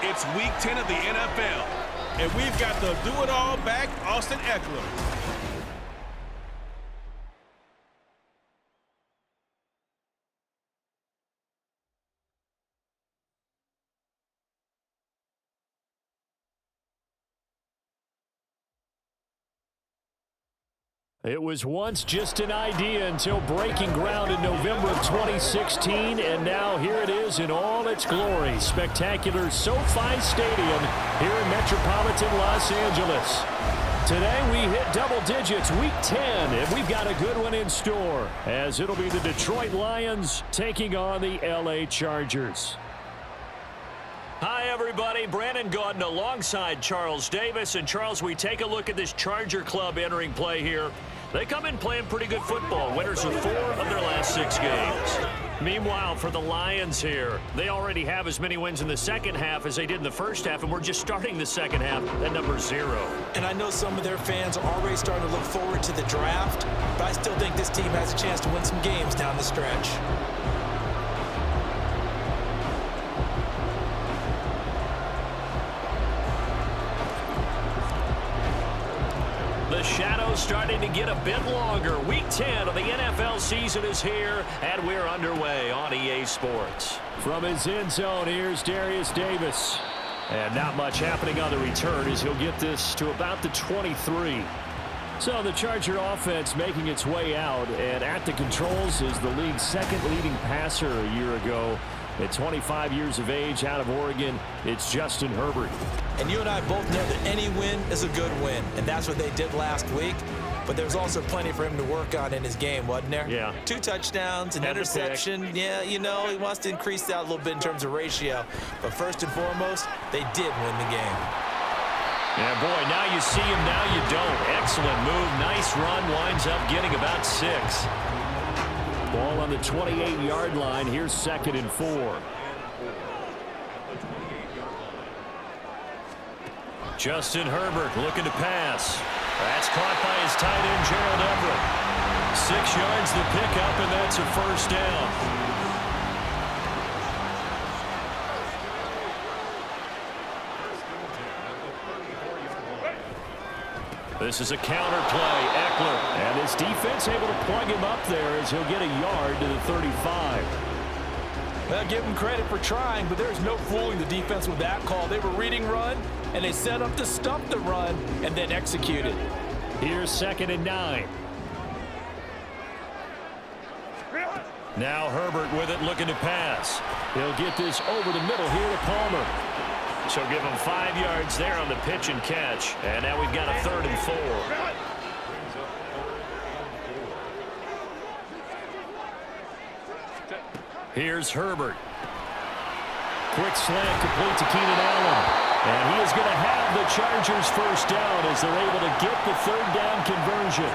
It's Week 10 of the NFL, and we've got the do-it-all back, Austin Eckler. It was once just an idea until breaking ground in November of 2016, and now here it is in all its glory. Spectacular SoFi Stadium here in metropolitan Los Angeles. Today we hit double digits, Week 10, and we've got a good one in store, as it'll be the Detroit Lions taking on the LA Chargers. Hi, everybody. Brandon Gaudin alongside Charles Davis. And, Charles, we take a look at this Charger club entering play here. They come in playing pretty good football, winners of 4 of their last 6 games. Meanwhile, for the Lions here, they already have as many wins in the second half as they did in the first half, and we're just starting the second half at number 0. And I know some of their fans are already starting to look forward to the draft, but I still think this team has a chance to win some games down the stretch. The shadow's starting to get a bit longer. Week 10 of the NFL season is here, and we're underway on EA Sports. From his end zone, here's Darius Davis. And not much happening on the return as he'll get this to about the 23. So the Charger offense making its way out, and at the controls is the league's second leading passer a year ago. At 25 years of age, out of Oregon, it's Justin Herbert. And you and I both know that any win is a good win, and that's what they did last week. But there's also plenty for him to work on in his game, wasn't there? Yeah. 2 touchdowns, an interception. Yeah, you know, he wants to increase that a little bit in terms of ratio. But first and foremost, they did win the game. Yeah, boy, now you see him, now you don't. Excellent move, nice run, winds up getting about 6. Ball on the 28-yard line. Here's 2nd and 4. Justin Herbert looking to pass. That's caught by his tight end, Gerald Everett. 6 yards the pickup, and that's a first down. This is a counter play, Eckler. And his defense able to plug him up there as he'll get a yard to the 35. Well, give him credit for trying, but there's no fooling the defense with that call. They were reading run, and they set up to stop the run and then executed. Here's 2nd and 9. Now Herbert with it, looking to pass. He'll get this over the middle here to Palmer. So give him 5 yards there on the pitch and catch. And now we've got a 3rd and 4. Here's Herbert. Quick slant complete to Keenan Allen. And he is going to have the Chargers first down as they're able to get the 3rd down conversion.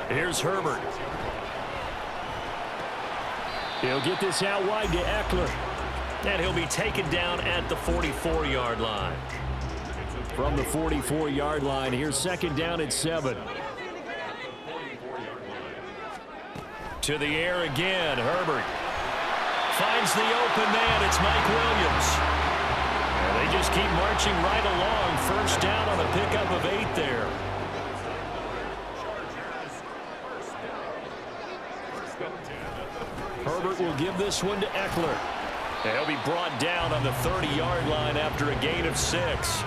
Here's Herbert. He'll get this out wide to Eckler. And he'll be taken down at the 44-yard line. From the 44-yard line, here's 2nd down at 7. To the air again, Herbert. Finds the open man, it's Mike Williams. And they just keep marching right along. First down on a pickup of 8 there. Herbert will give this one to Eckler. And he'll be brought down on the 30-yard line after a gain of 6.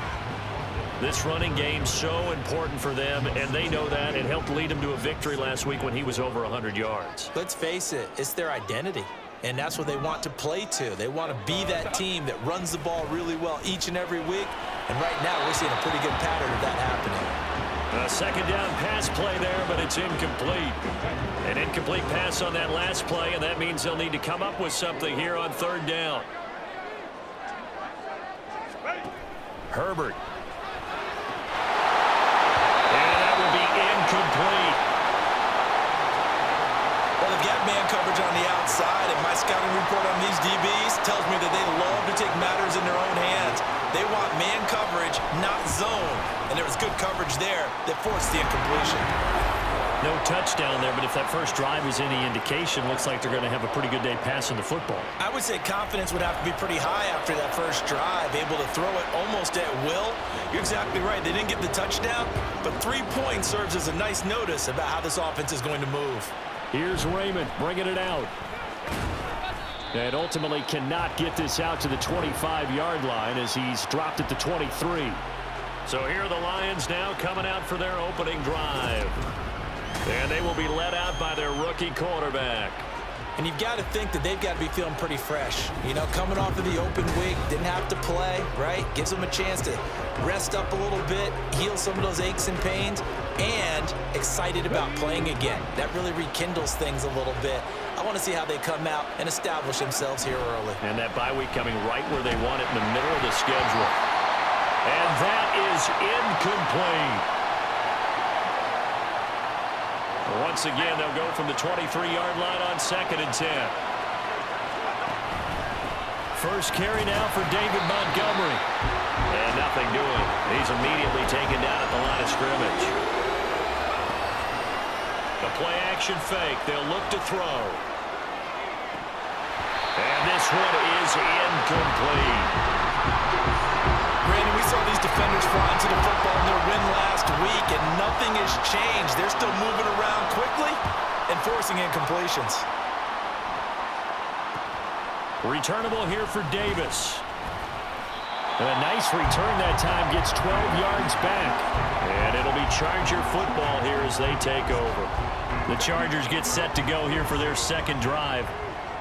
This running game so important for them, and they know that. It helped lead them to a victory last week when he was over 100 yards. Let's face it, it's their identity, and that's what they want to play to. They want to be that team that runs the ball really well each and every week, and right now we're seeing a pretty good pattern of that happening. A 2nd down pass play there, but it's incomplete. An incomplete pass on that last play, and that means they'll need to come up with something here on 3rd down. Herbert. And that will be incomplete. Well, they've got man coverage on the outside, and my scouting report on these DBs tells me that they love to take matters in their own hands. They want man coverage, not zone. And there was good coverage there that forced the incompletion. No touchdown there, but if that first drive is any indication, looks like they're going to have a pretty good day passing the football. I would say confidence would have to be pretty high after that first drive, able to throw it almost at will. You're exactly right. They didn't get the touchdown, but 3 points serves as a nice notice about how this offense is going to move. Here's Raymond bringing it out. And ultimately cannot get this out to the 25-yard line as he's dropped at the 23. So here are the Lions now coming out for their opening drive. And they will be led out by their rookie quarterback. And you've got to think that they've got to be feeling pretty fresh. You know, coming off of the open week, didn't have to play, right? Gives them a chance to rest up a little bit, heal some of those aches and pains, and excited about playing again. That really rekindles things a little bit. I want to see how they come out and establish themselves here early. And that bye week coming right where they want it in the middle of the schedule. And that is incomplete. Once again, they'll go from the 23-yard line on 2nd and 10. First carry now for David Montgomery. And nothing doing. He's immediately taken down at the line of scrimmage. The play-action fake. They'll look to throw. And this one is incomplete. Brandon, we saw these defenders fly into the football in their win last week, and nothing has changed. They're still moving around quickly and forcing incompletions. Returnable here for Davis. And a nice return that time, gets 12 yards back. And it'll be Charger football here as they take over. The Chargers get set to go here for their second drive.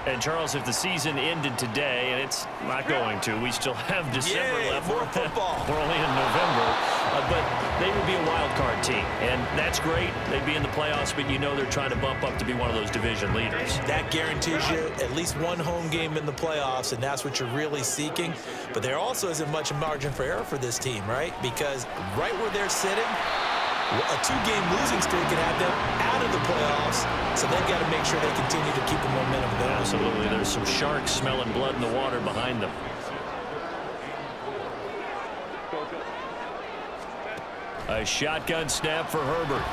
And, Charles, if the season ended today, and it's not going to, we still have December left. More football. We're only in November. But they would be a wild card team. And that's great. They'd be in the playoffs, but you know they're trying to bump up to be one of those division leaders. That guarantees you at least one home game in the playoffs, and that's what you're really seeking. But there also isn't much margin for error for this team, right? Because right where they're sitting, a 2-game losing streak can have them out of the playoffs, so they've got to make sure they continue to keep the momentum going. Absolutely. There's some sharks smelling blood in the water behind them. A shotgun snap for Herbert.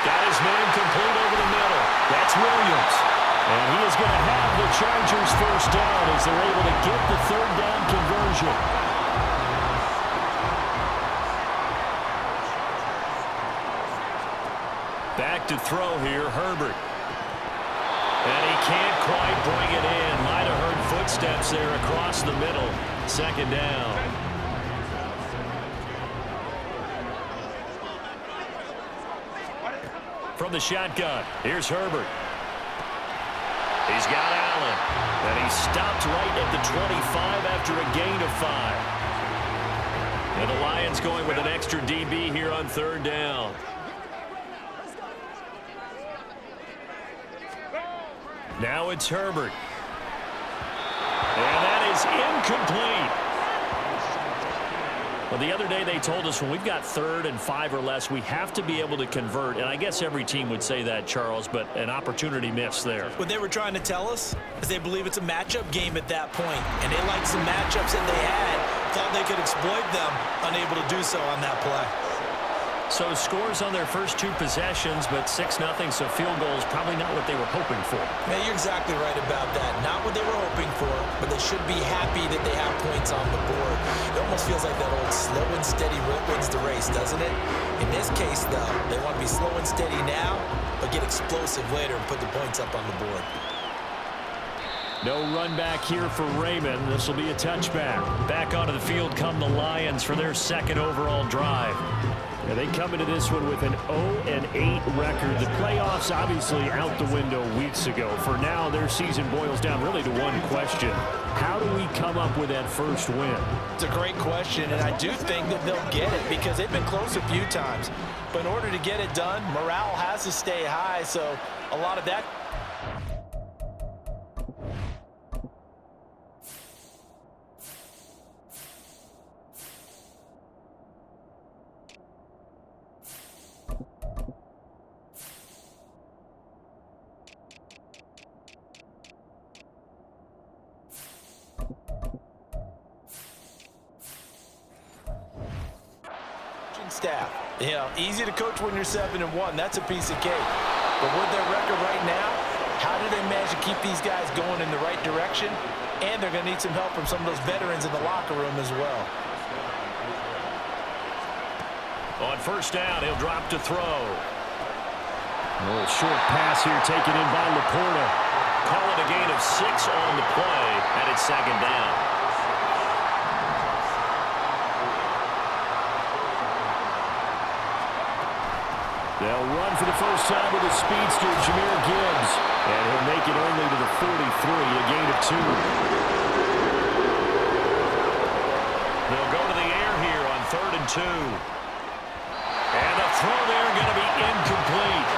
Got his man complete over the middle. That's Williams. And he is going to have the Chargers first down as they're able to get the third down conversion. Back to throw here, Herbert. And he can't quite bring it in. Might have heard footsteps there across the middle. Second down. From the shotgun, here's Herbert. He's got Allen. And he stopped right at the 25 after a gain of 5. And the Lions going with an extra DB here on third down. Now it's Herbert. And that is incomplete. Well, the other day they told us when we've got 3rd and 5 or less, we have to be able to convert. And I guess every team would say that, Charles, but an opportunity missed there. What they were trying to tell us is they believe it's a matchup game at that point, and they liked some matchups that they had, thought they could exploit them, unable to do so on that play. So scores on their first 2 possessions, but 6-0, so field goal is probably not what they were hoping for. Man, you're exactly right about that. Not what they were hoping for, but they should be happy that they have points on the board. It almost feels like that old slow and steady wins the race, doesn't it? In this case, though, they want to be slow and steady now, but get explosive later and put the points up on the board. No run back here for Raymond. This will be a touchback. Back onto the field come the Lions for their second overall drive. And they come into this one with an 0-8 record. The playoffs obviously out the window weeks ago. For now, their season boils down really to one question. How do we come up with that first win? It's a great question, and I do think that they'll get it because they've been close a few times. But in order to get it done, morale has to stay high, so a lot of that coaching staff. You know, easy to coach when you're 7-1. That's a piece of cake. But with their record right now, how do they manage to keep these guys going in the right direction? And they're going to need some help from some of those veterans in the locker room as well. On first down, he'll drop to throw. A little short pass here taken in by Laporta. Call it a gain of 6 on the play, and it's second down. They'll run for the first time with the speedster, Jahmyr Gibbs. And he'll make it only to the 43, a gain of 2. They'll go to the air here on 3rd and 2. And the throw there going to be incomplete.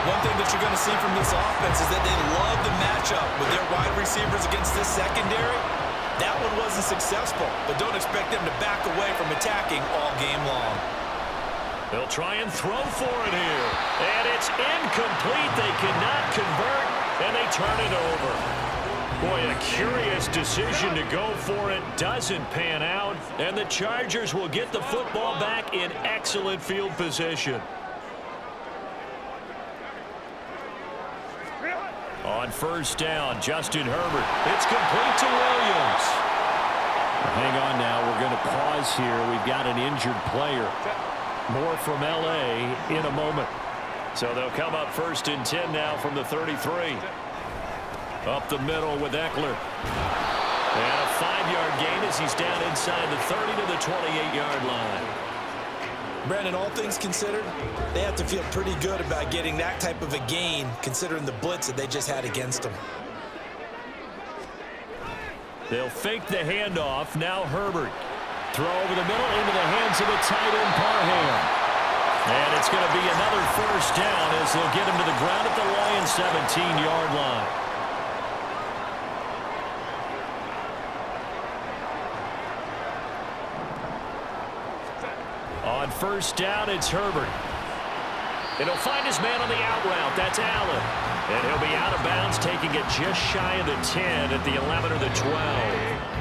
One thing that you're going to see from this offense is that they love the matchup with their wide receivers against this secondary. That one wasn't successful, but don't expect them to back away from attacking all game long. They'll try and throw for it here. And it's incomplete. They cannot convert, and they turn it over. Boy, a curious decision to go for it. Doesn't pan out, and the Chargers will get the football back in excellent field position. On first down, Justin Herbert. It's complete to Williams. Hang on now. We're going to pause here. We've got an injured player. More from L.A. in a moment. So they'll come up 1st and 10 now from the 33. Up the middle with Eckler. And a 5-yard gain as he's down inside the 30 to the 28-yard line. Brandon, all things considered, they have to feel pretty good about getting that type of a gain considering the blitz that they just had against them. They'll fake the handoff. Now Herbert. Throw over the middle into the hands of the tight end Parham. And it's going to be another first down as they'll get him to the ground at the Lions' 17-yard line. On first down, it's Herbert. And he'll find his man on the out route. That's Allen. And he'll be out of bounds, taking it just shy of the 10 at the 11 or the 12.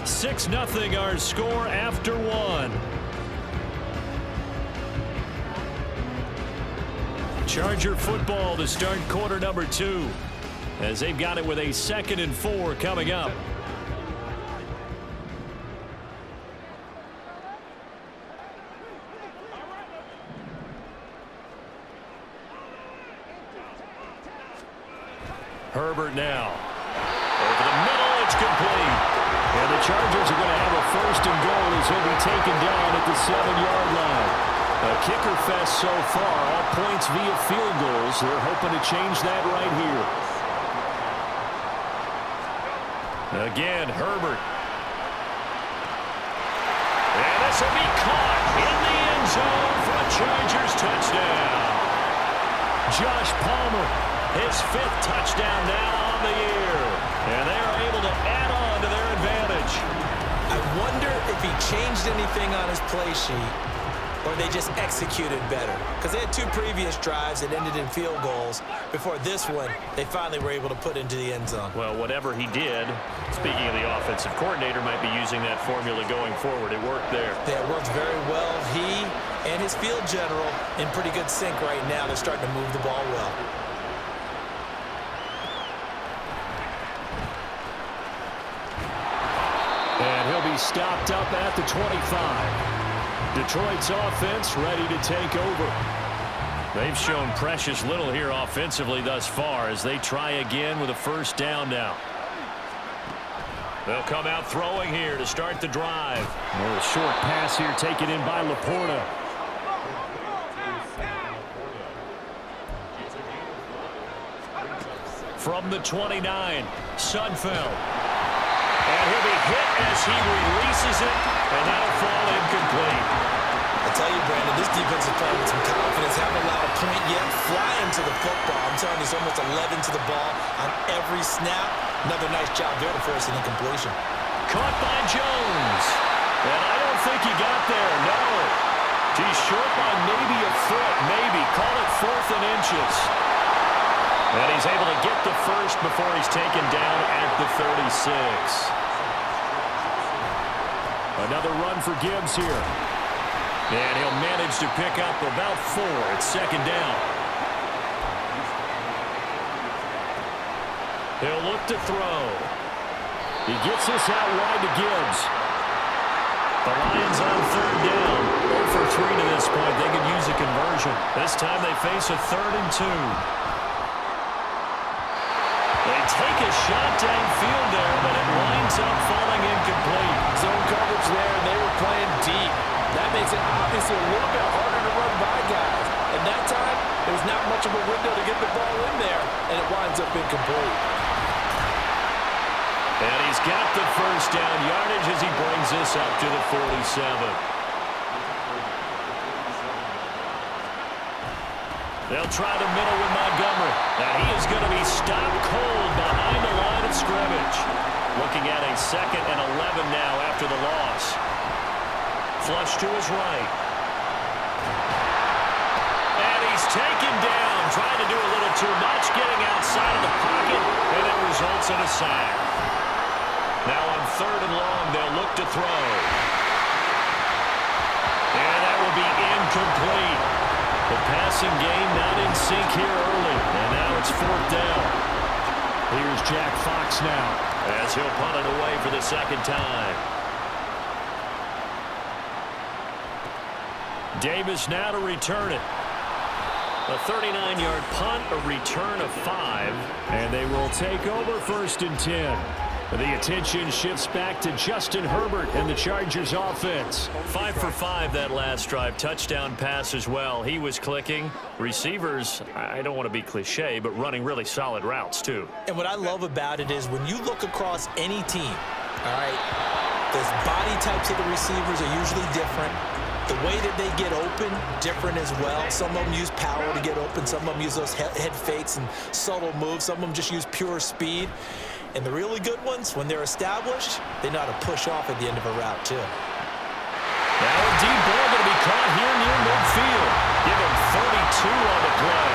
6-0 our score after 1. Charger football to start quarter number 2 as they've got it with a 2nd and 4 coming up. Herbert now. Over the middle, it's complete. And the Chargers are going to have a 1st and goal as he'll be taken down at the 7-yard line. A kicker fest so far, all points via field goals. They're hoping to change that right here. Again, Herbert. And this will be caught in the end zone for a Chargers touchdown. Josh Palmer, his 5th touchdown now on the year. And they are able to add on to their advantage. I wonder if he changed anything on his play sheet or they just executed better. Because they had 2 previous drives that ended in field goals. Before this one, they finally were able to put into the end zone. Well, whatever he did, speaking of the offensive coordinator, might be using that formula going forward. It worked there. Yeah, it worked very well. He and his field general in pretty good sync right now. They're starting to move the ball well. And he'll be stopped up at the 25. Detroit's offense ready to take over. They've shown precious little here offensively thus far as they try again with a 1st down now. They'll come out throwing here to start the drive. A little short pass here taken in by Laporta. From the 29, Sudfeld. And he'll be hit as he releases it, and that'll fall incomplete. I tell you, Brandon, this defense is playing with some confidence. Haven't allowed a point yet. Flying to the football. I'm telling you, it's almost 11 to the ball on every snap. Another nice job there to force an incompletion. Caught by Jones. And I don't think he got there, no. He's short by maybe a foot, maybe. Call it 4th and inches. And he's able to get the first before he's taken down at the 36. Another run for Gibbs here. And he'll manage to pick up about 4 at second down. He'll look to throw. He gets this out wide to Gibbs. The Lions on third down. 0 for 3 to this point. They could use a conversion. This time they face a 3rd and 2. They take a shot downfield there, but it winds up falling incomplete. Zone coverage there, and they were playing deep. That makes it obviously a little bit harder to run by guys. And that time, there's not much of a window to get the ball in there, and it winds up incomplete. And he's got the first down yardage as he brings this up to the 47. They'll try the middle with Montgomery. Now he is going to be stopped cold behind the line of scrimmage. Looking at a 2nd and 11 now after the loss. Flush to his right. And he's taken down, trying to do a little too much, getting outside of the pocket, and it results in a sack. Now on 3rd and long, they'll look to throw. And that will be incomplete. The passing game not in sync here early, and now it's 4th down. Here's Jack Fox now, as he'll punt it away for the 2nd time. Davis now to return it. A 39-yard punt, a return of 5, and they will take over 1st and 10. The attention shifts back to Justin Herbert and the Chargers offense. 5 for 5 that last drive. Touchdown pass as well. He was clicking. Receivers, I don't want to be cliche, but running really solid routes too. And what I love about it is when you look across any team, all right, the body types of the receivers are usually different. The way that they get open, different as well. Some of them use power to get open. Some of them use those head fakes and subtle moves. Some of them just use pure speed. And the really good ones, when they're established, they know how to push off at the end of a route, too. Now a deep ball going to be caught here near midfield. Give him 32 on the play.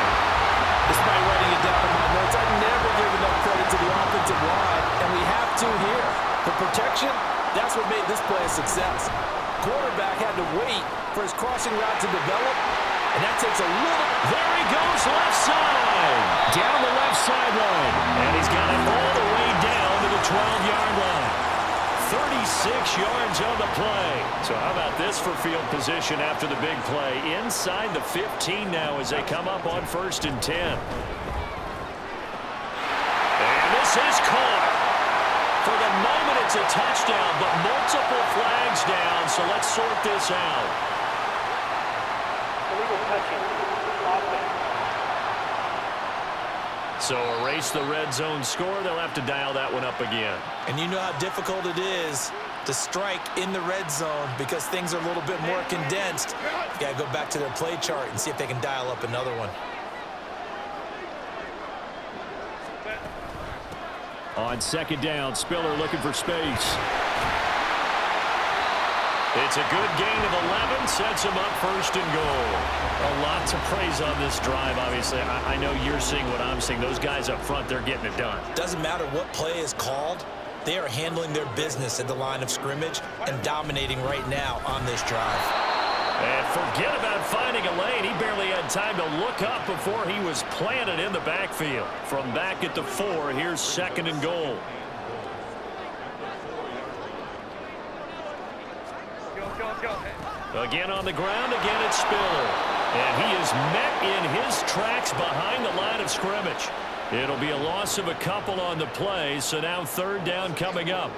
Despite writing it down in my notes, I've never given enough credit to the offensive line, and we have to here. The protection, that's what made this play a success. Quarterback had to wait for his crossing route to develop, and that takes a little... There he goes, left side. Down the left sideline. And he's got it all the way down to the 12-yard line. 36 yards on the play. So how about this for field position after the big play? Inside the 15 now as they come up on 1st and 10. And this is caught. For the moment, it's a touchdown, but multiple flags down, so let's sort this out. So erase the red zone score. They'll have to dial that one up again. And you know how difficult it is to strike in the red zone because things are a little bit more condensed. You got to go back to their play chart and see if they can dial up another one. On 2nd down, Spiller looking for space. It's a good gain of 11, sets him up 1st and goal. A lot to praise on this drive, obviously. I know you're seeing what I'm seeing. Those guys up front, they're getting it done. Doesn't matter what play is called. They are handling their business at the line of scrimmage and dominating right now on this drive. And forget about finding a lane. He barely had time to look up before he was planted in the backfield. From back at the 4, here's 2nd and goal. Again on the ground, again it's Spiller. And he is met in his tracks behind the line of scrimmage. It'll be a loss of a couple on the play, so now 3rd down coming up.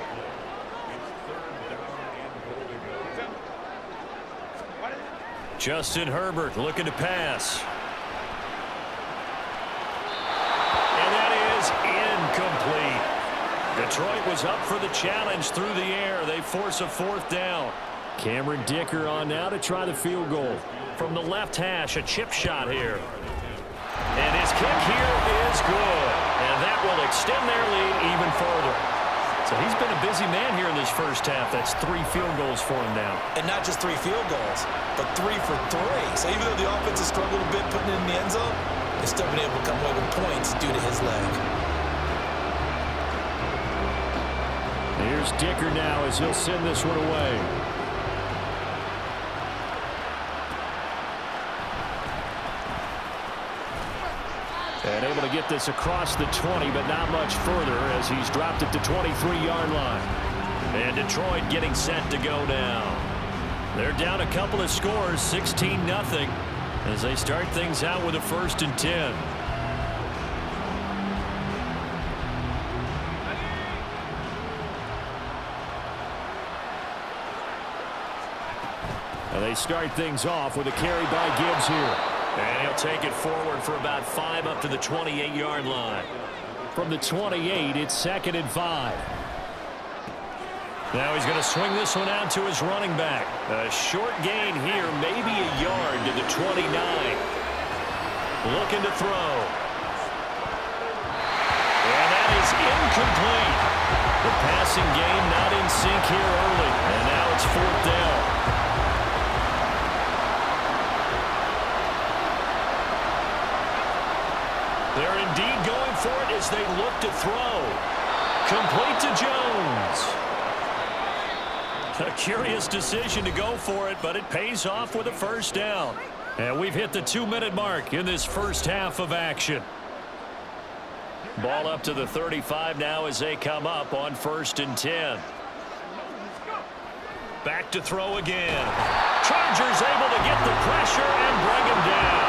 Justin Herbert looking to pass. And that is incomplete. Detroit was up for the challenge through the air. They force a 4th down. Cameron Dicker on now to try the field goal. From the left hash, a chip shot here. And his kick here is good. And that will extend their lead even further. So he's been a busy man here in this first half. That's 3 field goals for him now. And not just 3 field goals, but 3 for 3. So even though the offense has struggled a bit putting it in the end zone, they've still been able to come away with points due to his leg. Here's Dicker now as he'll send this one away. And able to get this across the 20, but not much further as he's dropped it to 23-yard line. And Detroit getting set to go now. They're down a couple of scores, 16-0, as they start things out with a 1st and 10. And they start things off with a carry by Gibbs here. And he'll take it forward for about 5 up to the 28-yard line. From the 28, it's 2nd and 5. Now he's going to swing this one out to his running back. A short gain here, maybe a yard to the 29. Looking to throw. And that is incomplete. The passing game not in sync here early. And now it's 4th down. They're indeed going for it as they look to throw. Complete to Jones. A curious decision to go for it, but it pays off with a 1st down. And we've hit the 2-minute mark in this first half of action. Ball up to the 35 now as they come up on 1st and 10. Back to throw again. Chargers able to get the pressure and bring him down.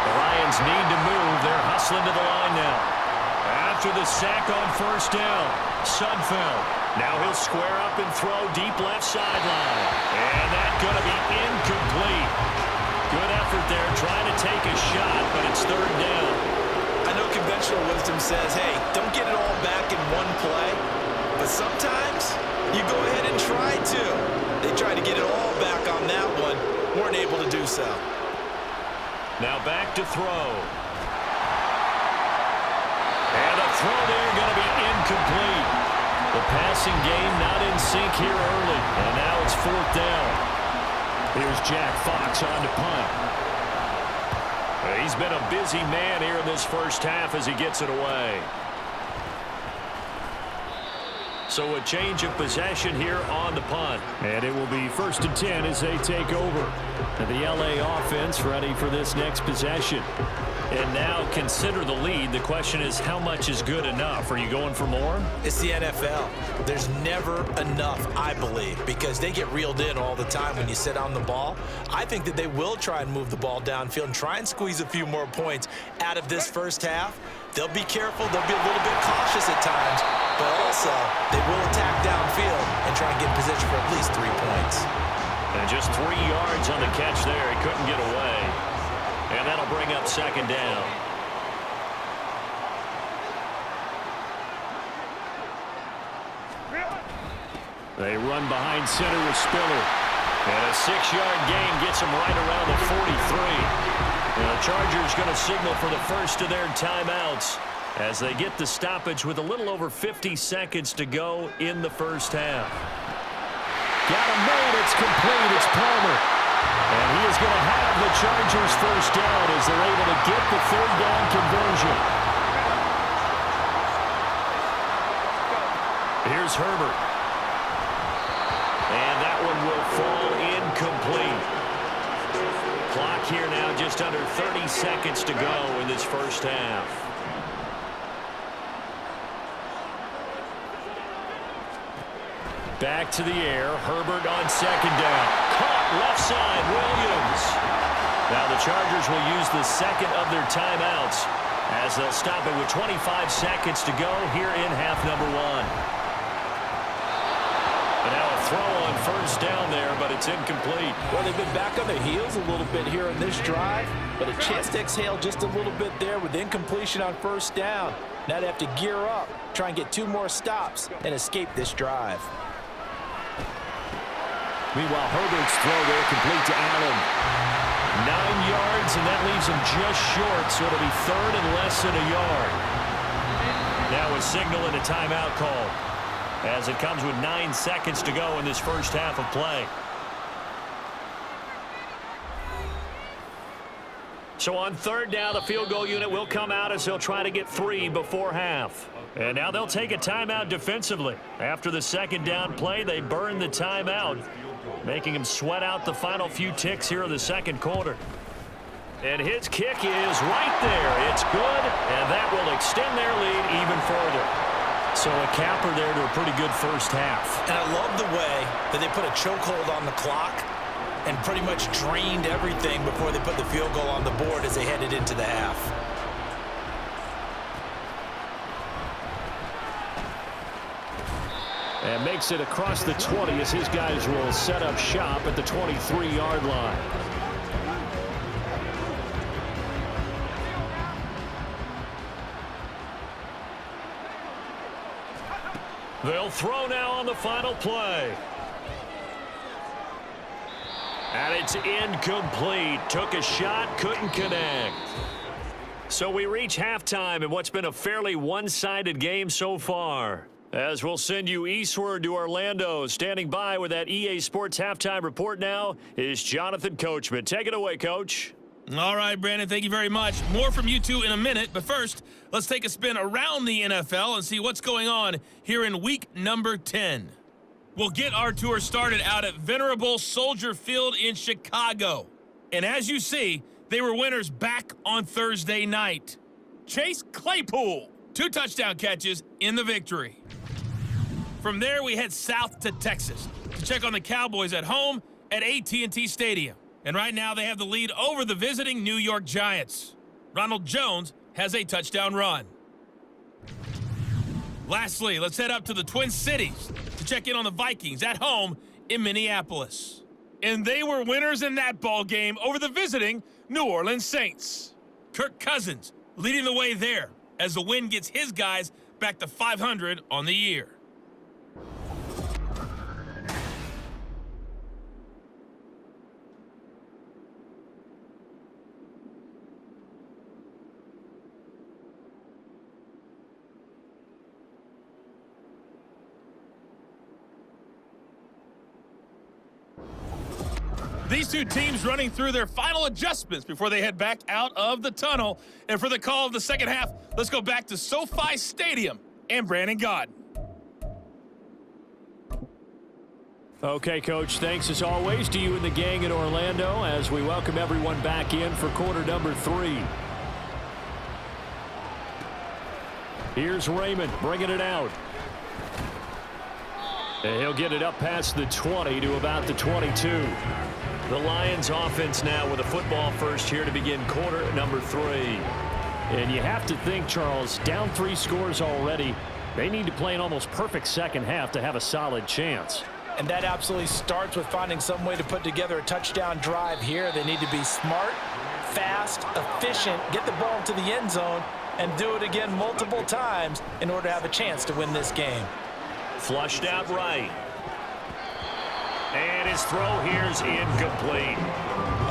The Lions need to move. They're hustling to the line now. After the sack on 1st down, Sudfeld. Now he'll square up and throw deep left sideline. And that's going to be incomplete. Good effort there trying to take a shot, but it's 3rd down. I know conventional wisdom says, hey, don't get it all back in one play. But sometimes you go ahead and try to. They tried to get it all back on that one. Weren't able to do so. Now back to throw. And a throw there going to be incomplete. The passing game not in sync here early. And now it's 4th down. Here's Jack Fox on to punt. He's been a busy man here in this first half as he gets it away. So a change of possession here on the punt. And it will be 1st and 10 as they take over. And the LA offense ready for this next possession. And now consider the lead. The question is, how much is good enough? Are you going for more? It's the NFL. There's never enough, I believe, because they get reeled in all the time when you sit on the ball. I think that they will try and move the ball downfield and try and squeeze a few more points out of this first half. They'll be careful. They'll be a little bit cautious at times, but also they will attack downfield and try and get in position for at least 3 points. And just 3 yards on the catch there. He couldn't get away. And that'll bring up 2nd down. They run behind center with Spiller. And a 6-yard gain gets them right around the 43. And the Chargers going to signal for the first of their timeouts as they get the stoppage with a little over 50 seconds to go in the first half. Got him made. It's complete. It's Palmer. And he is going to have the Chargers first down as they're able to get the 3rd down conversion. Here's Herbert. And that one will fall incomplete. Clock here now just under 30 seconds to go in this first half. Back to the air. Herbert on 2nd down. Caught left side. Williams. Now the Chargers will use the 2nd of their timeouts as they'll stop it with 25 seconds to go here in half number 1. And now a throw on 1st down there, but it's incomplete. Well, they've been back on their heels a little bit here in this drive, but a chance to exhale just a little bit there with incompletion on 1st down. Now they have to gear up, try and get 2 more stops, and escape this drive. Meanwhile, Herbert's throw there complete to Allen. 9 yards, and that leaves him just short, so it'll be 3rd and less than a yard. Now a signal and a timeout call as it comes with 9 seconds to go in this first half of play. So on third down, the field goal unit will come out as they'll try to get 3 before half. And now they'll take a timeout defensively. After the second down play, they burn the timeout, making them sweat out the final few ticks here in the second quarter. And his kick is right there. It's good, and that will extend their lead even further. So a capper there to a pretty good first half. And I love the way that they put a chokehold on the clock and pretty much drained everything before they put the field goal on the board as they headed into the half. And makes it across the 20 as his guys will set up shop at the 23-yard line. They'll throw now on the final play. And it's incomplete. Took a shot, couldn't connect. So we reach halftime in what's been a fairly one-sided game so far. As we'll send you eastward to Orlando. Standing by with that EA Sports halftime report now is Jonathan Coachman. Take it away, Coach. All right, Brandon, thank you very much. More from you two in a minute, but first, let's take a spin around the NFL and see what's going on here in week number 10. We'll get our tour started out at Venerable Soldier Field in Chicago. And as you see, they were winners back on Thursday night. Chase Claypool, 2 touchdown catches in the victory. From there, we head south to Texas to check on the Cowboys at home at AT&T Stadium. And right now, they have the lead over the visiting New York Giants. Ronald Jones has a touchdown run. Lastly, let's head up to the Twin Cities to check in on the Vikings at home in Minneapolis. And they were winners in that ball game over the visiting New Orleans Saints. Kirk Cousins leading the way there as the win gets his guys back to 500 on the year. These two teams running through their final adjustments before they head back out of the tunnel. And for the call of the second half, let's go back to SoFi Stadium and Brandon Gaudin. Okay, Coach, thanks as always to you and the gang in Orlando as we welcome everyone back in for quarter number 3. Here's Raymond bringing it out. And he'll get it up past the 20 to about the 22. The Lions offense now with a football first here to begin quarter number 3. And you have to think, Charles, down 3 scores already. They need to play an almost perfect second half to have a solid chance. And that absolutely starts with finding some way to put together a touchdown drive here. They need to be smart, fast, efficient, get the ball into the end zone, and do it again multiple times in order to have a chance to win this game. Flushed out right. And his throw here is incomplete.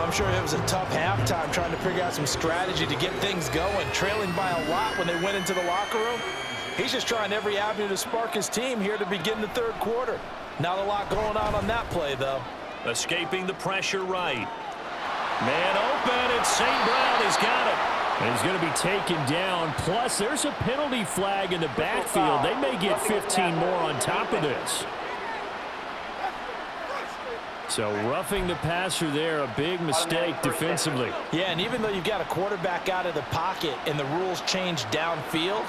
I'm sure it was a tough halftime trying to figure out some strategy to get things going, trailing by a lot when they went into the locker room. He's just trying every avenue to spark his team here to begin the third quarter. Not a lot going on that play, though. Escaping the pressure right. Man open, it's St. Brown. He's got it. And he's going to be taken down. Plus, there's a penalty flag in the backfield. They may get 15 more on top of this. So roughing the passer there, a big mistake defensively. Yeah, and even though you've got a quarterback out of the pocket and the rules change downfield,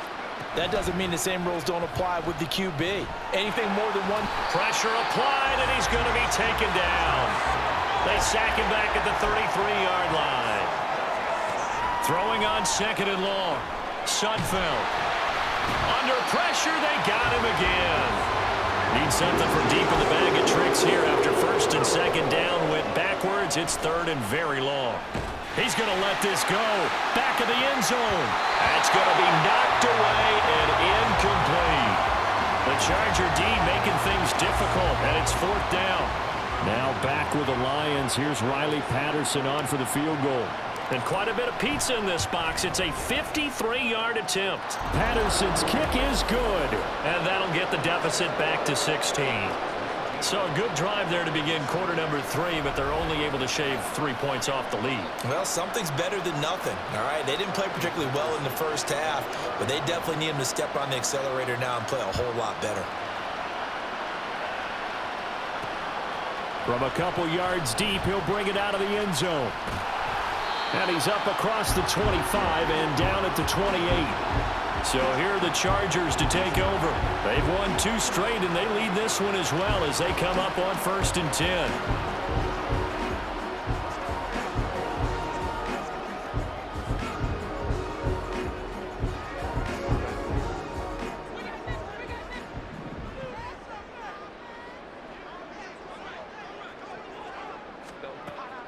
that doesn't mean the same rules don't apply with the QB. Anything more than one. Pressure applied, and he's going to be taken down. They sack him back at the 33-yard line. Throwing on second and long. Sudfeld. Under pressure, they got him again. Need something from deep in the bag of tricks here after first and second down went backwards. It's third and very long. He's going to let this go. Back of the end zone. That's going to be knocked away and incomplete. The Charger D making things difficult, and it's fourth down. Now back with the Lions. Here's Riley Patterson on for the field goal. And quite a bit of pizza in this box. It's a 53-yard attempt. Patterson's kick is good. And that'll get the deficit back to 16. So a good drive there to begin quarter number 3, but they're only able to shave 3 points off the lead. Well, something's better than nothing, all right? They didn't play particularly well in the first half, but they definitely need them to step on the accelerator now and play a whole lot better. From a couple yards deep, he'll bring it out of the end zone. And he's up across the 25 and down at the 28. So here are the Chargers to take over. They've won 2 straight, and they lead this one as well as they come up on 1st and 10.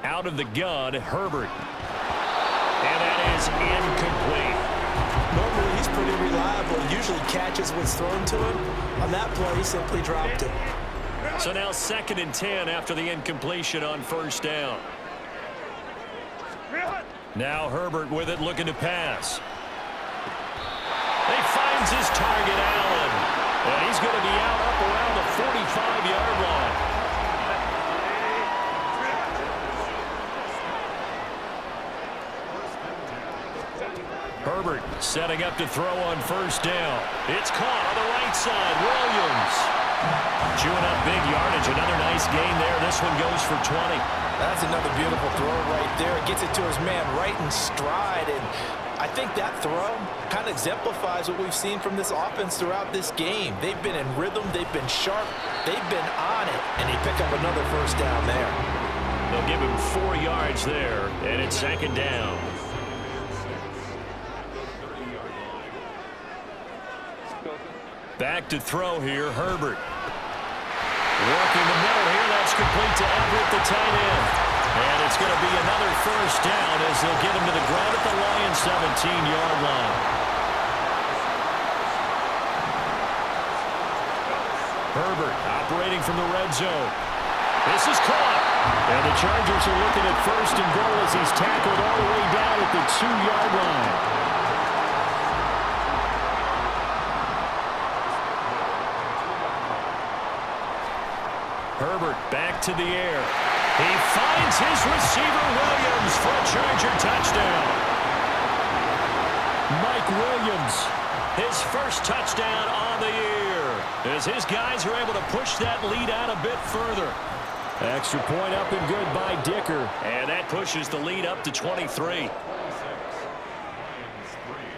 Out of the gun, Herbert. And that is incomplete. Normally, he's pretty reliable. Usually catches what's thrown to him. On that play, he simply dropped it. So now 2nd and 10 after the incompletion on 1st down. Now Herbert with it, looking to pass. He finds his target, Allen. And he's going to be out up around the 45-yard line. Herbert setting up to throw on 1st down. It's caught on the right side. Williams chewing up big yardage. Another nice gain there. This one goes for 20. That's another beautiful throw right there. It gets it to his man right in stride. And I think that throw kind of exemplifies what we've seen from this offense throughout this game. They've been in rhythm. They've been sharp. They've been on it. And he picked up another 1st down there. They'll give him 4 yards there. And it's 2nd down. Back to throw here, Herbert. Working the middle here, that's complete to Everett, the tight end. And it's going to be another 1st down as they'll get him to the ground at the Lions' 17-yard line. Herbert operating from the red zone. This is caught. And the Chargers are looking at 1st and goal as he's tackled all the way down at the 2-yard line. Herbert back to the air. He finds his receiver, Williams, for a Charger touchdown. Mike Williams, his 1st touchdown on the year, as his guys are able to push that lead out a bit further. Extra point up and good by Dicker. And that pushes the lead up to 23.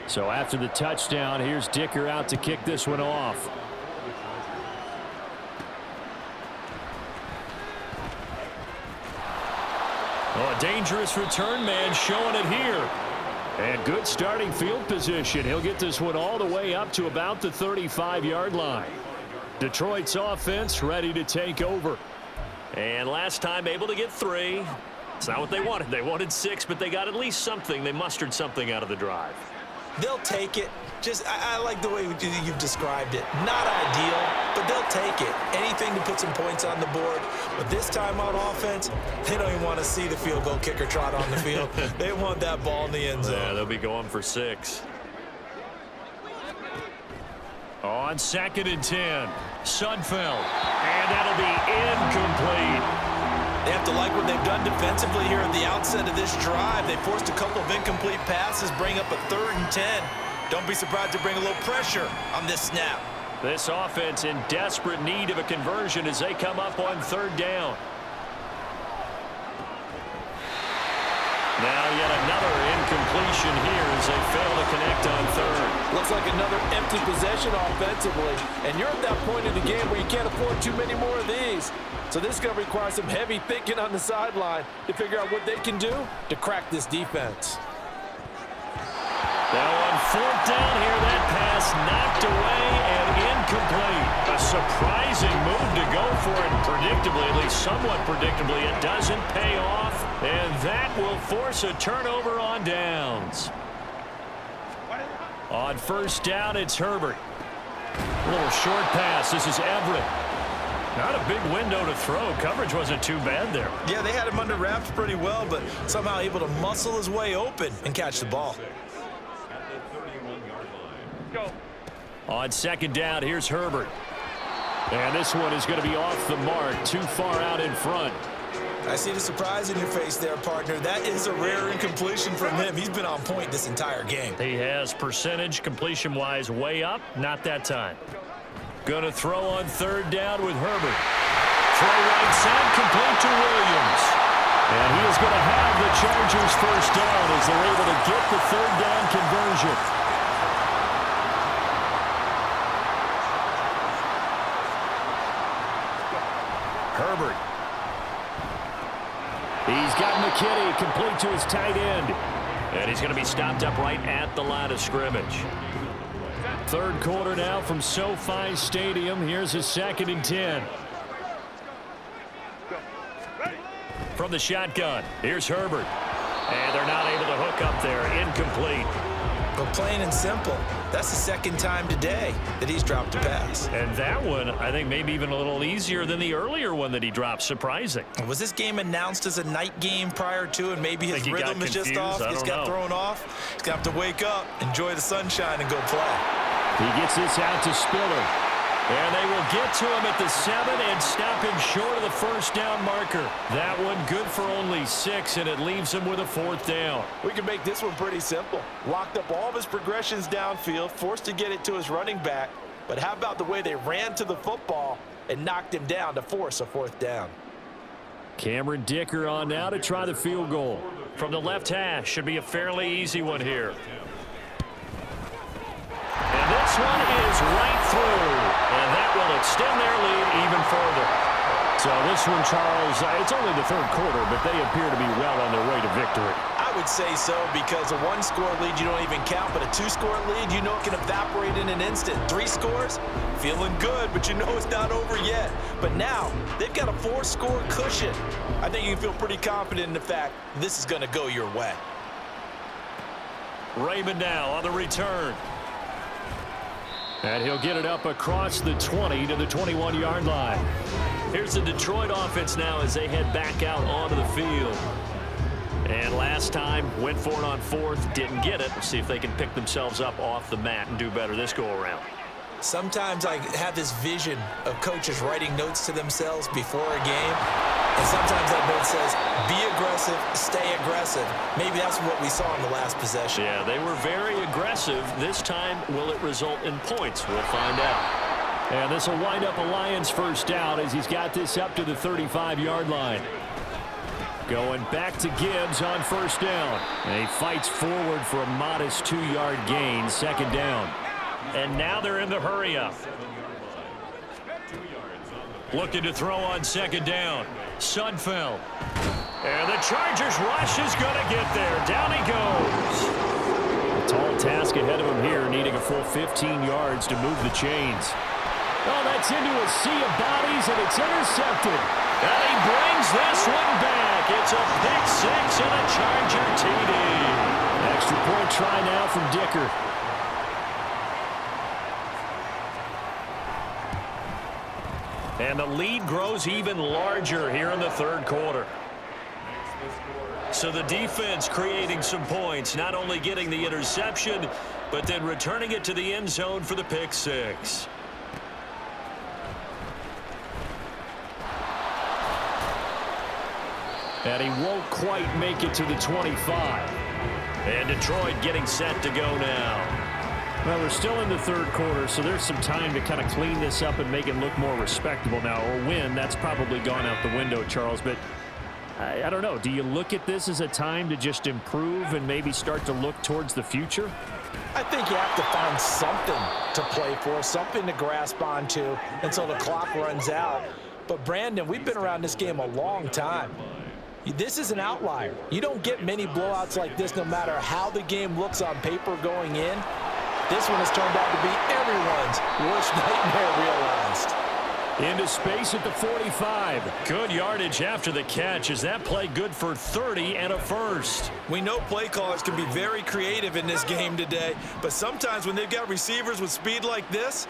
So after the touchdown, here's Dicker out to kick this one off. Oh, a dangerous return man showing it here. And good starting field position. He'll get this one all the way up to about the 35-yard line. Detroit's offense ready to take over. And last time able to get 3. It's not what they wanted. They wanted 6, but they got at least something. They mustered something out of the drive. They'll take it. I like the way you've described it. Not ideal, but they'll take it. Anything to put some points on the board. But this time on offense, they don't even want to see the field goal kicker trot on the field. They want that ball in the end zone. Yeah, they'll be going for 6. On 2nd and 10, Sudfeld. And that'll be incomplete. They have to like what they've done defensively here at the outset of this drive. They forced a couple of incomplete passes, bring up a 3rd and 10. Don't be surprised to bring a little pressure on this snap. This offense in desperate need of a conversion as they come up on 3rd down. Now yet another incompletion here as they fail to connect on 3rd. Looks like another empty possession offensively. And you're at that point in the game where you can't afford too many more of these. So this is going to require some heavy thinking on the sideline to figure out what they can do to crack this defense. Now on 4th down here, that pass knocked away and incomplete. A surprising move to go for it predictably, at least somewhat predictably. It doesn't pay off, and that will force a turnover on downs. On 1st down, it's Herbert. A little short pass. This is Everett. Not a big window to throw. Coverage wasn't too bad there. Yeah, they had him under wraps pretty well, but somehow able to muscle his way open and catch the ball. On 2nd down, here's Herbert. And this one is going to be off the mark, too far out in front. I see the surprise in your face there, partner. That is a rare incompletion from him. He's been on point this entire game. He has percentage completion-wise way up. Not that time. Going to throw on third down with Herbert. Throw right side, complete to Williams. And he is going to have the Chargers first down as they're able to get the third down conversion. Herbert. He's got McKinney complete to his tight end. And he's going to be stopped up right at the line of scrimmage. Third quarter now from SoFi Stadium. Here's a 2nd and 10. From the shotgun, here's Herbert. And they're not able to hook up there. Incomplete. But plain and simple, that's the second time today that he's dropped a pass. And that one, I think, maybe even a little easier than the earlier one that he dropped. Surprising. Was this game announced as a night game prior to, and maybe his rhythm is just off? He's got thrown off. He's got to wake up, enjoy the sunshine, and go play. He gets this out to Spiller. And they will get to him at the 7 and stop him short of the first down marker. That one good for only 6, and it leaves him with a 4th down. We can make this one pretty simple. Locked up all of his progressions downfield, forced to get it to his running back. But how about the way they ran to the football and knocked him down to force a 4th down? Cameron Dicker on now to try the field goal. From the left hash, should be a fairly easy one here. And this one is right through. And that will extend their lead even further. So this one, Charles, it's only the third quarter, but they appear to be well on their way to victory. I would say so, because a 1-score lead you don't even count, but a 2-score lead you know it can evaporate in an instant. 3 scores, feeling good, but you know it's not over yet. But now they've got a 4-score cushion. I think you can feel pretty confident in the fact this is going to go your way. Raymond now on the return. And he'll get it up across the 20 to the 21-yard line. Here's the Detroit offense now as they head back out onto the field. And last time, went for it on 4th, didn't get it. Let's see if they can pick themselves up off the mat and do better this go-around. Sometimes I have this vision of coaches writing notes to themselves before a game. And sometimes that note says, be aggressive, stay aggressive. Maybe that's what we saw in the last possession. Yeah, they were very aggressive. This time, will it result in points? We'll find out. And this will wind up a Lions first down as he's got this up to the 35-yard line. Going back to Gibbs on first down. And he fights forward for a modest 2-yard gain, 2nd down. And now they're in the hurry-up. Looking to throw on 2nd down. Sudfeld. And the Chargers rush is going to get there. Down he goes. A tall task ahead of him here, needing a full 15 yards to move the chains. Oh, that's into a sea of bodies, and it's intercepted. And he brings this one back. It's a pick-6 and a Charger TD. Extra point try now from Dicker. And the lead grows even larger here in the third quarter. So the defense creating some points, not only getting the interception, but then returning it to the end zone for the pick-6. And he won't quite make it to the 25. And Detroit getting set to go now. Well, we're still in the third quarter, so there's some time to kind of clean this up and make it look more respectable now. Or win, that's probably gone out the window, Charles. But I don't know. Do you look at this as a time to just improve and maybe start to look towards the future? I think you have to find something to play for, something to grasp onto until the clock runs out. But, Brandon, we've been around this game a long time. This is an outlier. You don't get many blowouts like this no matter how the game looks on paper going in. This one has turned out to be everyone's worst nightmare realized. Into space at the 45. Good yardage after the catch. Is that play good for 30 and a first? We know play callers can be very creative in this game today, but sometimes when they've got receivers with speed like this,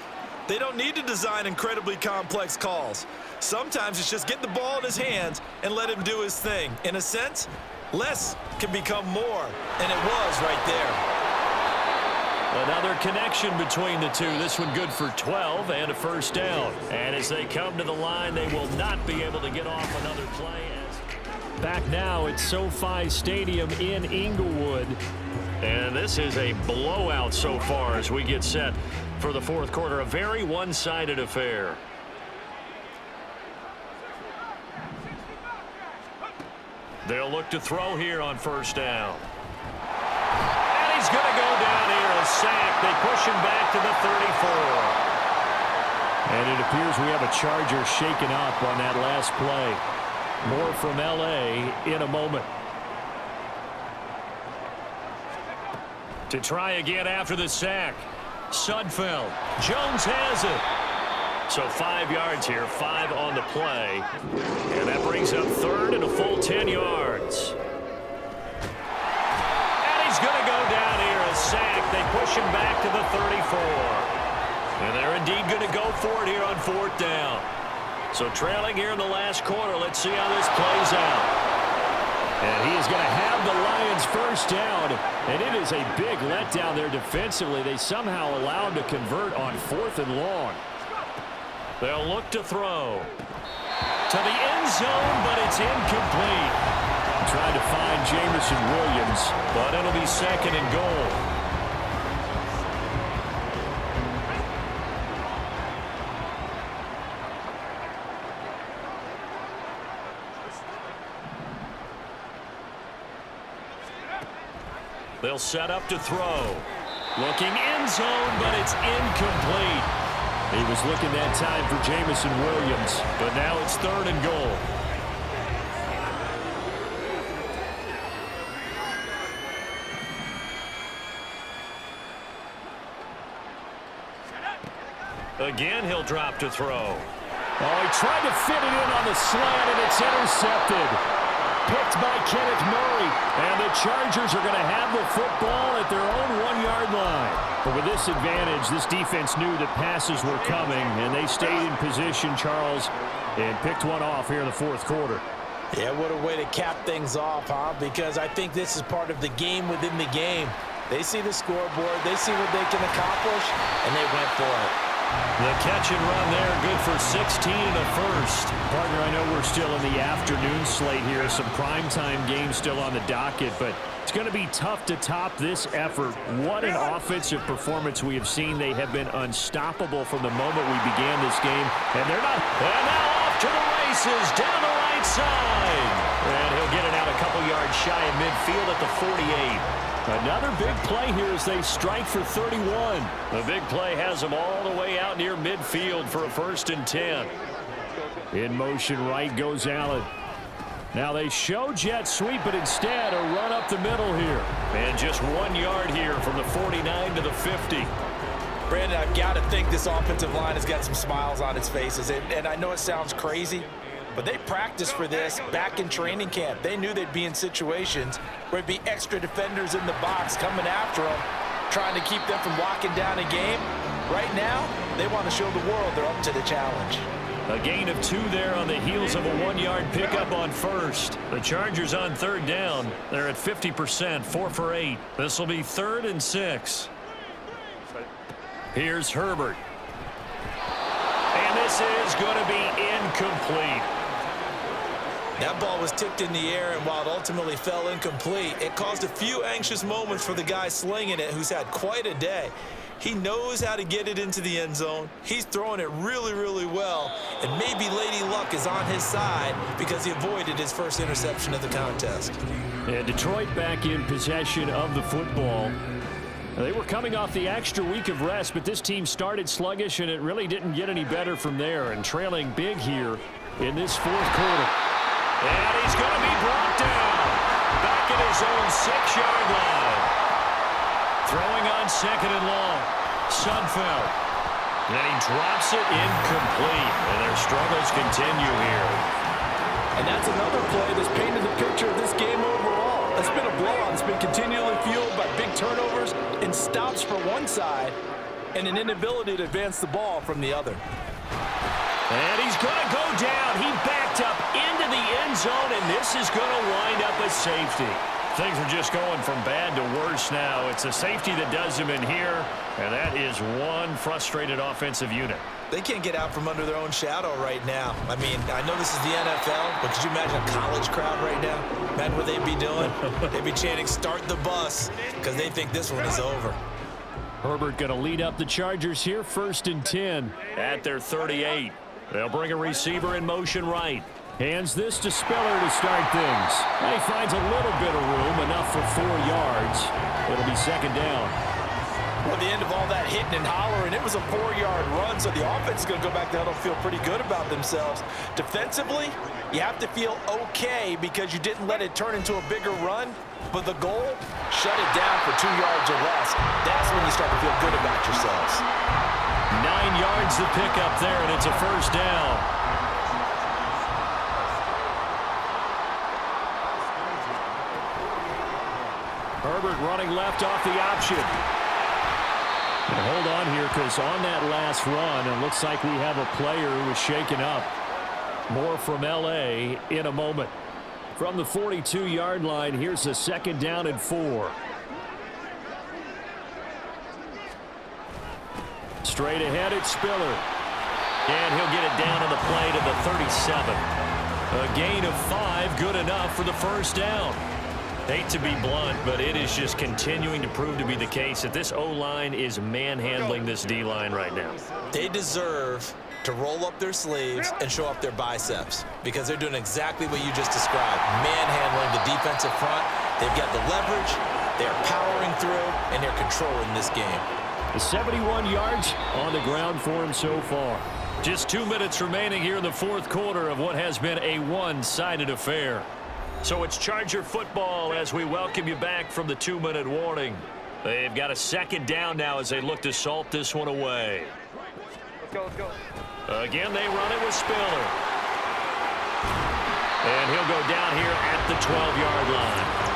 they don't need to design incredibly complex calls. Sometimes it's just get the ball in his hands and let him do his thing. In a sense, less can become more, and it was right there. Another connection between the two. This one good for 12 and a first down. And as they come to the line, they will not be able to get off another play. Back now at SoFi Stadium in Inglewood. And this is a blowout so far as we get set for the fourth quarter. A very one-sided affair. They'll look to throw here on first down. And he's going to go down here, a sack. They push him back to the 34. And it appears we have a Charger shaken up on that last play. More from L.A. in a moment. To try again after the sack. Sudfeld. Jones has it. So 5 yards here, 5 on the play. And that brings up third and a full 10 yards. And he's going to go down here, a sack. They push him back to the 34. And they're indeed going to go for it here on fourth down. So trailing here in the last quarter. Let's see how this plays out. And he is going to have the Lions first down. And it is a big letdown there defensively. They somehow allowed to convert on fourth and long. They'll look to throw. To the end zone, but it's incomplete. Trying to find Jamison Williams, but it'll be second and goal. They'll set up to throw. Looking end zone, but it's incomplete. He was looking that time for Jamison Williams, but now it's third and goal. Again, he'll drop to throw. Oh, he tried to fit it in on the slant, and it's intercepted. Picked by Kenneth Murray, and the Chargers are going to have the football at their own 1-yard line. But with this advantage, this defense knew that passes were coming, and they stayed in position, Charles, and picked one off here in the fourth quarter. Yeah, what a way to cap things off, huh? Because I think this is part of the game within the game. They see the scoreboard, they see what they can accomplish, and they went for it. The catch and run there, good for 16 and a first. Partner, I know we're still in the afternoon slate here. Some primetime games still on the docket, but it's going to be tough to top this effort. What an offensive performance we have seen. They have been unstoppable from the moment we began this game, and they're not. And now off to the races, down the right side. And he'll get it out a couple yards shy of midfield at the 48. Another big play here as they strike for 31. The big play has them all the way out near midfield for a first and 10. In motion right goes Allen. Now they show jet sweep, but instead a run up the middle here. And just 1 yard here from the 49 to the 50. Brandon, I've got to think this offensive line has got some smiles on its faces. And I know it sounds crazy, but they practiced for this back in training camp. They knew they'd be in situations where there'd be extra defenders in the box coming after them, trying to keep them from locking down a game. Right now, they want to show the world they're up to the challenge. A gain of 2 there on the heels of a 1-yard pickup on first. The Chargers on third down. They're at 50%, 4 for 8. This will be third and 6. Here's Herbert. And this is going to be incomplete. That ball was tipped in the air, and while it ultimately fell incomplete, it caused a few anxious moments for the guy slinging it, who's had quite a day. He knows how to get it into the end zone. He's throwing it really, really well, and maybe Lady Luck is on his side because he avoided his first interception of the contest. And Detroit back in possession of the football. They were coming off the extra week of rest, but this team started sluggish, and it really didn't get any better from there, and trailing big here in this fourth quarter. And he's going to be brought down back at his own 6-yard line. Throwing on second and long. Sudfeld. And he drops it incomplete. And their struggles continue here. And that's another play that's painted the picture of this game overall. It's been a blowout. It's been continually fueled by big turnovers and stops for one side and an inability to advance the ball from the other. And he's going to go down. He backed up into the end zone, and this is going to wind up a safety. Things are just going from bad to worse now. It's a safety that does him in here, and that is one frustrated offensive unit. They can't get out from under their own shadow right now. I mean, I know this is the NFL, but could you imagine a college crowd right now? Imagine what they'd be doing. They'd be chanting, "Start the bus," because they think this one is over. Herbert going to lead up the Chargers here, 1st and 10 at their 38. They'll bring a receiver in motion right. Hands this to Spiller to start things. And he finds a little bit of room, enough for 4 yards. It'll be 2nd down. Well, at the end of all that hitting and hollering, it was a 4-yard run, so the offense is going to go back there and feel pretty good about themselves. Defensively, you have to feel okay because you didn't let it turn into a bigger run, but the goal, shut it down for 2 yards or less. That's when you start to feel good about yourselves. 9 yards to pick up there, and it's a 1st down. Herbert running left off the option. Hold on here, because on that last run, it looks like we have a player who was shaken up. More from L.A. in a moment. From the 42-yard line, here's a 2nd down and 4. Straight ahead, it's Spiller. And he'll get it down on the play to the 37. A gain of 5, good enough for the 1st down. Hate to be blunt, but it is just continuing to prove to be the case that this O-line is manhandling this D-line right now. They deserve to roll up their sleeves and show up their biceps because they're doing exactly what you just described, manhandling the defensive front. They've got the leverage, they're powering through, and they're controlling this game. The 71 yards on the ground for him so far. Just 2 minutes remaining here in the 4th quarter of what has been a one-sided affair. So it's Charger football as we welcome you back from the 2-minute warning. They've got a 2nd down now as they look to salt this one away. Let's go. Again, they run it with Spiller. And he'll go down here at the 12-yard line.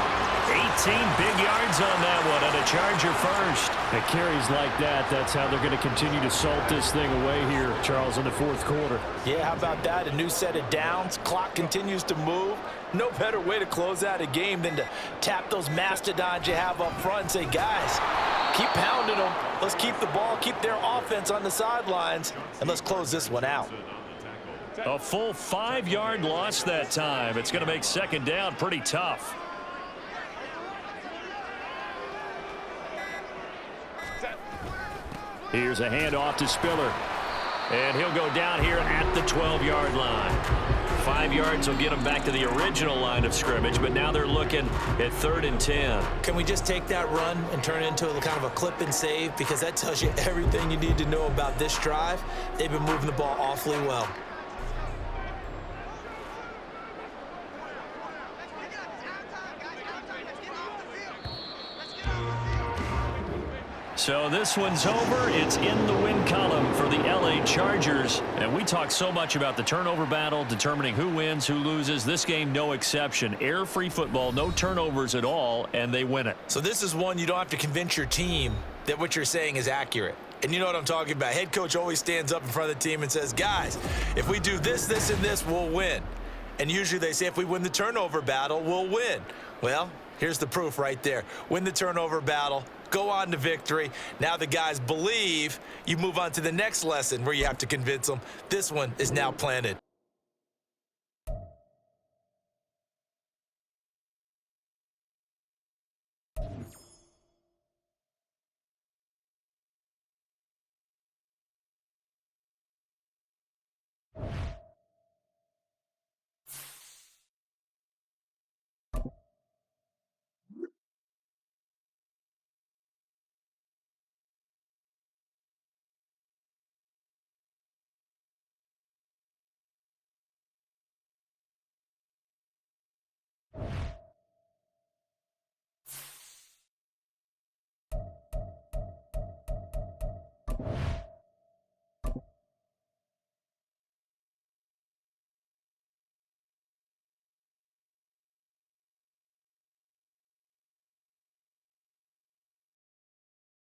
18 big yards on that one, and a Charger first. It carries like that. That's how they're going to continue to salt this thing away here, Charles, in the 4th quarter. Yeah, how about that? A new set of downs. Clock continues to move. No better way to close out a game than to tap those mastodons you have up front and say, guys, keep pounding them. Let's keep the ball, keep their offense on the sidelines, and let's close this one out. A full 5-yard loss that time. It's going to make 2nd down pretty tough. Here's a handoff to Spiller. And he'll go down here at the 12-yard line. 5 yards will get them back to the original line of scrimmage, but now they're looking at 3rd and 10. Can we just take that run and turn it into a kind of a clip and save? Because that tells you everything you need to know about this drive. They've been moving the ball awfully well. So this one's over. It's in the win column for the L.A. Chargers. And we talk so much about the turnover battle, determining who wins, who loses. This game, no exception. Error-free football, no turnovers at all, and they win it. So this is one you don't have to convince your team that what you're saying is accurate. And you know what I'm talking about. Head coach always stands up in front of the team and says, guys, if we do this, this, and this, we'll win. And usually they say if we win the turnover battle, we'll win. Well, here's the proof right there. Win the turnover battle. Go on to victory. Now the guys believe. You move on to the next lesson where you have to convince them. This one is now planted.